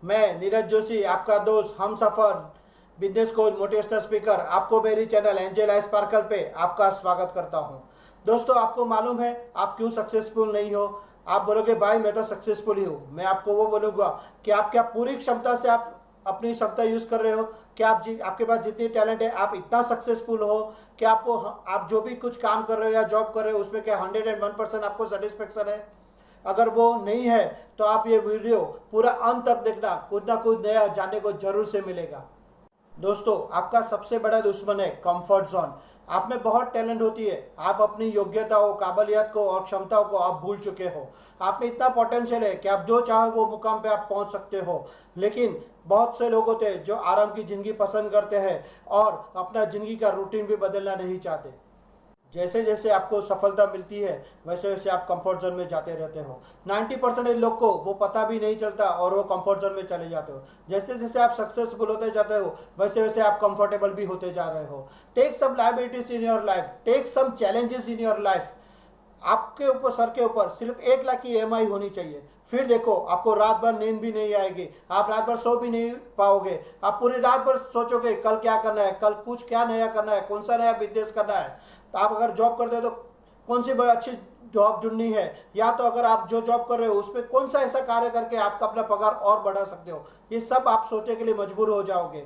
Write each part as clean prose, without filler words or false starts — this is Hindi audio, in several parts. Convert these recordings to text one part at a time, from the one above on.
मैं नीरज जोशी, आपका दोस्त, हम सफर बिजनेस कोच, मोटिवेशनल स्पीकर, आपको मेरी चैनल एंजल आई स्पार्कल पे आपका स्वागत करता हूं। दोस्तों, आपको मालूम है आप क्यों सक्सेसफुल नहीं हो? आप बोलोगे भाई मैं तो सक्सेसफुल ही हूँ। मैं आपको वो बोलूँगा कि आप क्या पूरी क्षमता से आप अपनी क्षमता यूज़ कर रहे हो? क्या आपके पास जितनी टैलेंट है आप इतना सक्सेसफुल हो कि आप जो भी कुछ काम कर रहे हो या जॉब कर रहे हो उसमें क्या 101% आपको सेटिस्फेक्शन है? अगर वो नहीं है तो आप ये वीडियो पूरा अंत तक देखना, कुछ ना कुछ नया जानने को जरूर से मिलेगा। दोस्तों, आपका सबसे बड़ा दुश्मन है कंफर्ट जोन। आप में बहुत टैलेंट होती है, आप अपनी योग्यताओं, काबिलियत को और क्षमताओं को आप भूल चुके हो। आप में इतना पोटेंशियल है कि आप जो चाहो वो मुकाम पे आप पहुंच सकते हो। लेकिन बहुत से लोग होते हैं जो आराम की जिंदगी पसंद करते हैं और अपना जिंदगी का रूटीन भी बदलना नहीं चाहते। जैसे जैसे आपको सफलता मिलती है वैसे वैसे आप कंफर्ट जोन में जाते रहते हो। 90% लोग को वो पता भी नहीं चलता और वो कंफर्ट जोन में चले जाते हो। जैसे जैसे आप सक्सेसफुल होते जाते हो वैसे वैसे आप कंफर्टेबल भी होते जा रहे हो। Take some liabilities in your life, take some challenges in your life. आपके ऊपर, सर के ऊपर सिर्फ 1 लाख की EMI होनी चाहिए। फिर देखो, आपको रात भर नींद भी नहीं आएगी, आप रात भर सो भी नहीं पाओगे। आप पूरी रात भर सोचोगे कल क्या करना है, कल कुछ क्या नया करना है, कौन सा नया बिजनेस करना है। तो आप अगर जॉब करते हो तो कौन सी बड़ी अच्छी जॉब ढूंढनी है, या तो अगर आप जो जॉब कर रहे हो उसमें कौन सा ऐसा कार्य करके आपका अपना पगार और बढ़ा सकते हो। ये सब आप सोचने के लिए मजबूर हो जाओगे।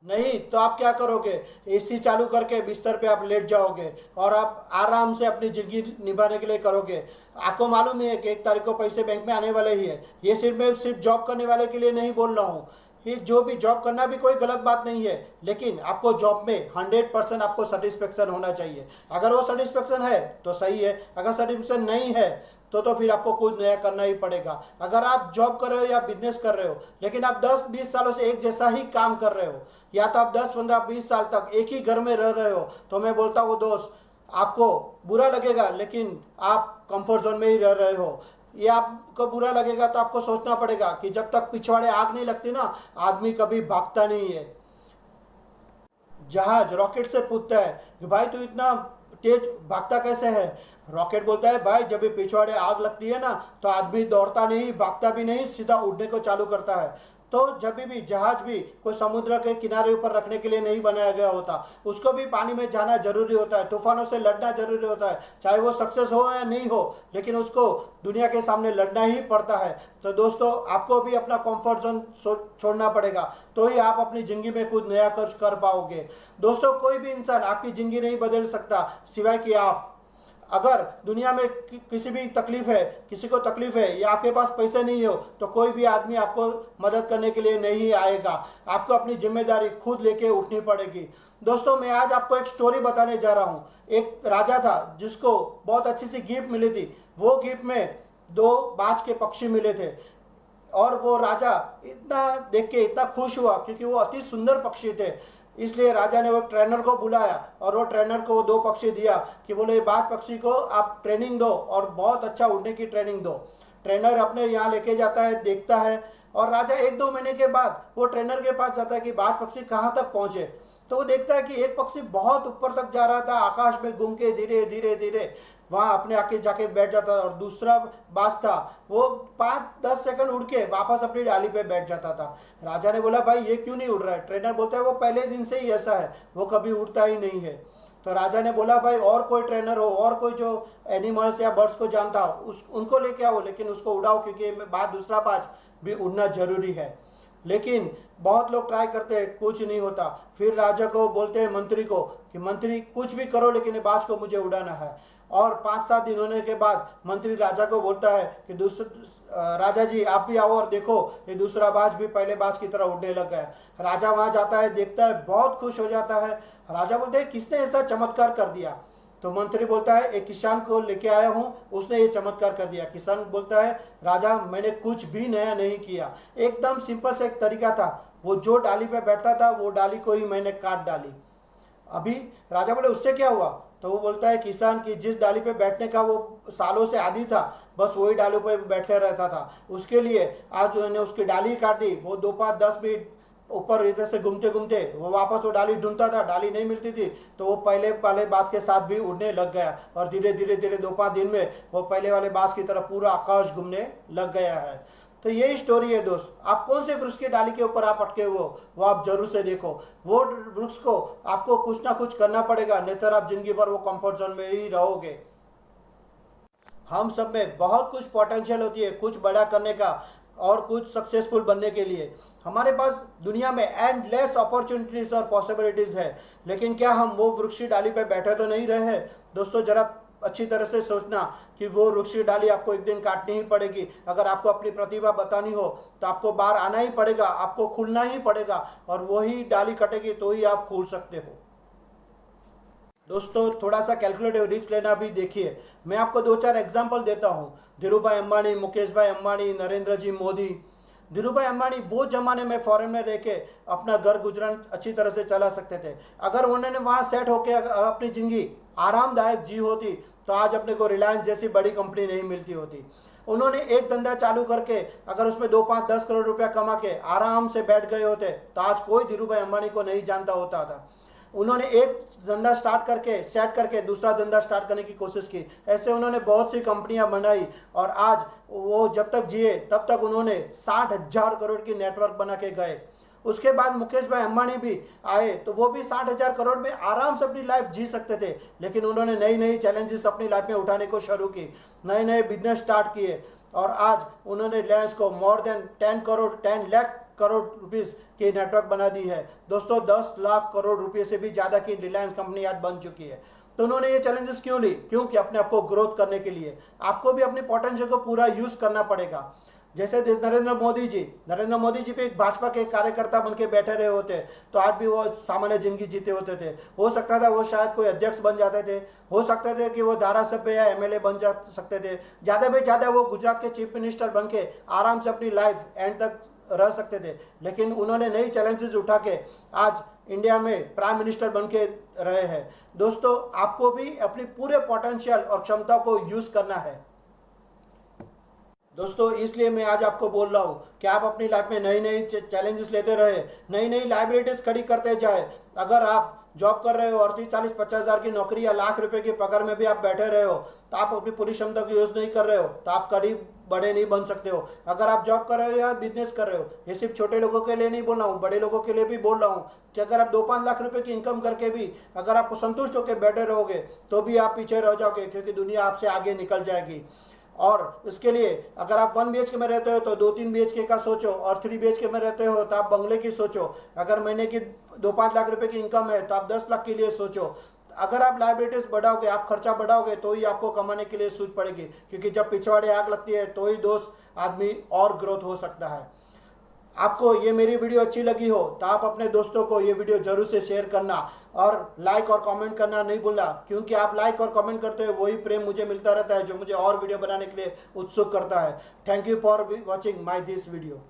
नहीं तो आप क्या करोगे? AC चालू करके बिस्तर पे आप लेट जाओगे और आप आराम से अपनी जिंदगी निभाने के लिए करोगे। आपको मालूम है कि 1 तारीख को पैसे बैंक में आने वाले ही है। ये सिर्फ जॉब करने वाले के लिए नहीं बोल रहा हूँ। ये जो भी जॉब करना भी कोई गलत बात नहीं है, लेकिन आपको जॉब में 100% आपको सेटिस्फेक्शन होना चाहिए। अगर वो सेटिस्फेक्शन है तो सही है, अगर सेटिस्फेक्शन नहीं है तो फिर आपको कुछ नया करना ही पड़ेगा। अगर आप जॉब कर रहे हो या बिजनेस कर रहे हो लेकिन आप 10-20 सालों से एक जैसा ही काम कर रहे हो, या तो आप 10-15-20 साल तक एक ही घर में रह रहे हो, तो मैं बोलता हूँ दोस्त, आपको बुरा लगेगा, लेकिन आप कंफर्ट जोन में ही रह रहे हो। ये आपको बुरा लगेगा तो आपको सोचना पड़ेगा कि जब तक पिछवाड़े आग नहीं लगती ना, आदमी कभी भागता नहीं है। जहाज रॉकेट से पूछता है कि भाई तू इतना तेज भागता कैसे है? रॉकेट बोलता है भाई जब भी पिछवाड़े आग लगती है ना तो आदमी दौड़ता नहीं, भागता भी नहीं, सीधा उड़ने को चालू करता है। तो जब भी जहाज भी कोई समुद्र के किनारे ऊपर रखने के लिए नहीं बनाया गया होता, उसको भी पानी में जाना जरूरी होता है, तूफानों से लड़ना जरूरी होता है। चाहे वो सक्सेस हो या नहीं हो, लेकिन उसको दुनिया के सामने लड़ना ही पड़ता है। तो दोस्तों, आपको भी अपना कंफर्ट जोन छोड़ना पड़ेगा, तो ही आप अपनी जिंदगी में कुछ नया कुछ कर पाओगे। दोस्तों, कोई भी इंसान आपकी जिंदगी नहीं बदल सकता सिवाय कि आप। अगर दुनिया में किसी भी तकलीफ है, किसी को तकलीफ है या आपके पास पैसे नहीं हो, तो कोई भी आदमी आपको मदद करने के लिए नहीं आएगा। आपको अपनी जिम्मेदारी खुद लेके उठनी पड़ेगी। दोस्तों, मैं आज आपको एक स्टोरी बताने जा रहा हूँ। एक राजा था जिसको बहुत अच्छी सी गिफ्ट मिली थी। वो गिफ्ट में 2 बाज के पक्षी मिले थे और वो राजा इतना देख के इतना खुश हुआ क्योंकि वो अति सुंदर पक्षी थे। इसलिए राजा ने वो ट्रेनर को बुलाया और वो ट्रेनर को वो 2 पक्षी दिया कि बोले ये बाज पक्षी को आप ट्रेनिंग दो और बहुत अच्छा उड़ने की ट्रेनिंग दो। ट्रेनर अपने यहाँ लेके जाता है, देखता है, और राजा 1-2 महीने के बाद वो ट्रेनर के पास जाता है कि बाज पक्षी कहाँ तक पहुंचे। तो वो देखता है कि एक पक्षी बहुत ऊपर तक जा रहा था, आकाश में घूम के धीरे धीरे धीरे वहां अपने आके जाके बैठ जाता था, और दूसरा बाज था वो 5-10 सेकंड उड़ के वापस अपनी डाली पे बैठ जाता था। राजा ने बोला भाई ये क्यों नहीं उड़ रहा है? ट्रेनर बोलता है वो पहले दिन से ही ऐसा है, वो कभी उड़ता ही नहीं है। तो राजा ने बोला भाई और कोई ट्रेनर हो और कोई जो एनिमल्स या बर्ड्स को जानता हो उनको लेके आओ, लेकिन उसको उड़ाओ क्योंकि दूसरा बाज भी उड़ना जरूरी है। लेकिन बहुत लोग ट्राई करते हैं, कुछ नहीं होता। फिर राजा को बोलते हैं मंत्री को कि मंत्री कुछ भी करो लेकिन ये बाज को मुझे उड़ाना है। और 5-7 दिन होने के बाद मंत्री राजा को बोलता है कि राजा जी आप भी आओ और देखो ये दूसरा बाज भी पहले बाज की तरह उड़ने लग गया। राजा वहां जाता है, देखता है, बहुत खुश हो जाता है। राजा बोलते हैं किसने ऐसा चमत्कार कर दिया? तो मंत्री बोलता है एक किसान को लेके आया हूँ, उसने ये चमत्कार कर दिया। किसान बोलता है राजा मैंने कुछ भी नया नहीं किया, एकदम सिंपल से एक तरीका था, वो जो डाली पे बैठता था वो डाली को ही मैंने काट डाली। अभी राजा बोले उससे क्या हुआ? तो वो बोलता है किसान की जिस डाली पे बैठने का वो सालों से आदी था, बस वही डाली पे बैठे रहता था, उसके लिए आज मैंने उसकी डाली काट दी। वो 2-5-10 मिनट ऊपर इधर से घूमते घूमते वो वापस वो डाली ढूंढता था, डाली नहीं मिलती थी, तो वो पहले वाले बाज के साथ भी उड़ने लग गया और धीरे धीरे धीरे 2-5 दिन में वो पहले वाले बाज की तरह पूरा आकाश घूमने लग गया है। तो यही स्टोरी है दोस्त। आप कौन से वृक्ष की डाली के ऊपर आप अटके हुए हो वो आप जरूर से देखो। वो वृक्ष को आपको कुछ ना कुछ करना पड़ेगा, नहीं तो आप जिंदगी भर वो कंफर्ट जोन में ही रहोगे। हम सब में बहुत कुछ पोटेंशियल होती है कुछ बड़ा करने का और कुछ सक्सेसफुल बनने के लिए। हमारे पास दुनिया में एंडलेस अपॉर्चुनिटीज और पॉसिबिलिटीज है, लेकिन क्या हम वो वृक्ष की डाली पे बैठे तो नहीं रहे हैं? दोस्तों जरा अच्छी तरह से सोचना कि वो वृक्ष की डाली आपको एक दिन काटनी ही पड़ेगी। अगर आपको अपनी प्रतिभा बतानी हो तो आपको बाहर आना ही पड़ेगा, आपको खुलना ही पड़ेगा, और वही डाली कटेगी तो ही आप खुल सकते हो। दोस्तों थोड़ा सा कैलकुलेटिव रिस्क लेना भी देखिए। मैं आपको 2-4 एग्जांपल देता हूँ। धीरूभाई अंबानी, मुकेश भाई अंबानी, नरेंद्र जी मोदी। धीरूभाई अंबानी वो जमाने में फॉरेन में रह के अपना घर गुजरान अच्छी तरह से चला सकते थे। अगर उन्होंने वहाँ सेट होकर अपनी जिंदगी आरामदायक जी होती तो आज अपने को रिलायंस जैसी बड़ी कंपनी नहीं मिलती होती। उन्होंने एक धंधा चालू करके अगर उसमें 2, 5, 10 करोड़ रुपया कमा के आराम से बैठ गए होते तो आज कोई धीरूभाई अंबानी को नहीं जानता होता था। उन्होंने एक धंधा स्टार्ट करके सेट करके दूसरा धंधा स्टार्ट करने की कोशिश की। ऐसे उन्होंने बहुत सी कंपनियां बनाई और आज वो जब तक जिए तब तक उन्होंने 60,000 करोड़ की नेटवर्क बना के गए। उसके बाद मुकेश भाई अंबानी भी आए तो वो भी 60,000 करोड़ में आराम से अपनी लाइफ जी सकते थे, लेकिन उन्होंने नई नई चैलेंजेस अपनी लाइफ में उठाने को शुरू की, नए नए बिजनेस स्टार्ट किए और आज उन्होंने रिलायंस को more than 10 lakh crore rupees की नेटवर्क बना दी है। दोस्तों 10 लाख करोड़ रुपए से भी ज़्यादा की रिलायंस कंपनी आज बन चुकी है। तो उन्होंने ये चैलेंजेस क्यों ली? क्योंकि अपने आप को ग्रोथ करने के लिए आपको भी अपनी पोटेंशियल को पूरा यूज करना पड़ेगा। जैसे नरेंद्र मोदी जी पे एक भाजपा के कार्यकर्ता बन के बैठे रहे होते तो आज भी वो सामान्य जिंदगी जीते होते थे। हो सकता था वो शायद कोई अध्यक्ष बन जाते थे, हो सकते थे कि वो धारासभ्य या एमएलए बन जा सकते थे, ज़्यादा से ज़्यादा वो गुजरात के चीफ मिनिस्टर बन के आराम से अपनी लाइफ एंड तक रह सकते थे। लेकिन उन्होंने नई चैलेंजेस उठा के आज इंडिया में प्राइम मिनिस्टर बन के रहे हैं। दोस्तों आपको भी अपनी पूरे पोटेंशियल और क्षमता को यूज करना है। दोस्तों इसलिए मैं आज आपको बोल रहा हूँ कि आप अपनी लाइफ में नई नई चैलेंजेस लेते रहे, नई नई लाइबिलिटीज खड़ी करते जाए। अगर आप जॉब कर रहे हो और 30-40-50 हज़ार की नौकरी या लाख रुपए की पगार में भी आप बैठे रहे हो तो आप अपनी पूरी क्षमता को यूज नहीं कर रहे हो तो आप कभी बड़े नहीं बन सकते हो। अगर आप जॉब कर रहे हो या बिजनेस कर रहे हो, ये सिर्फ छोटे लोगों के लिए नहीं बोल रहा हूँ, बड़े लोगों के लिए भी बोल रहा हूँ कि अगर आप 2-5 लाख रुपए की इनकम करके भी अगर आप संतुष्ट होकर बैठे रहोगे तो भी आप पीछे रह जाओगे, क्योंकि दुनिया आपसे आगे निकल जाएगी। और इसके लिए अगर आप 1 BHK में रहते हो तो 2-3 BHK का सोचो, और 3 BHK में रहते हो तो आप बंगले की सोचो। अगर महीने की 2-5 लाख रुपए की इनकम है तो आप 10 लाख के लिए सोचो। अगर आप लाइबिलिटीज बढ़ाओगे, आप खर्चा बढ़ाओगे तो ही आपको कमाने के लिए सूझ पड़ेगी, क्योंकि जब पिछवाड़े आग लगती है तो ही दोस्त आदमी और ग्रोथ हो सकता है। आपको ये मेरी वीडियो अच्छी लगी हो तो आप अपने दोस्तों को ये वीडियो जरूर से शेयर करना और लाइक और कमेंट करना नहीं भूलना, क्योंकि आप लाइक और कमेंट करते हो वही प्रेम मुझे मिलता रहता है जो मुझे और वीडियो बनाने के लिए उत्सुक करता है। Thank you for watching my this video.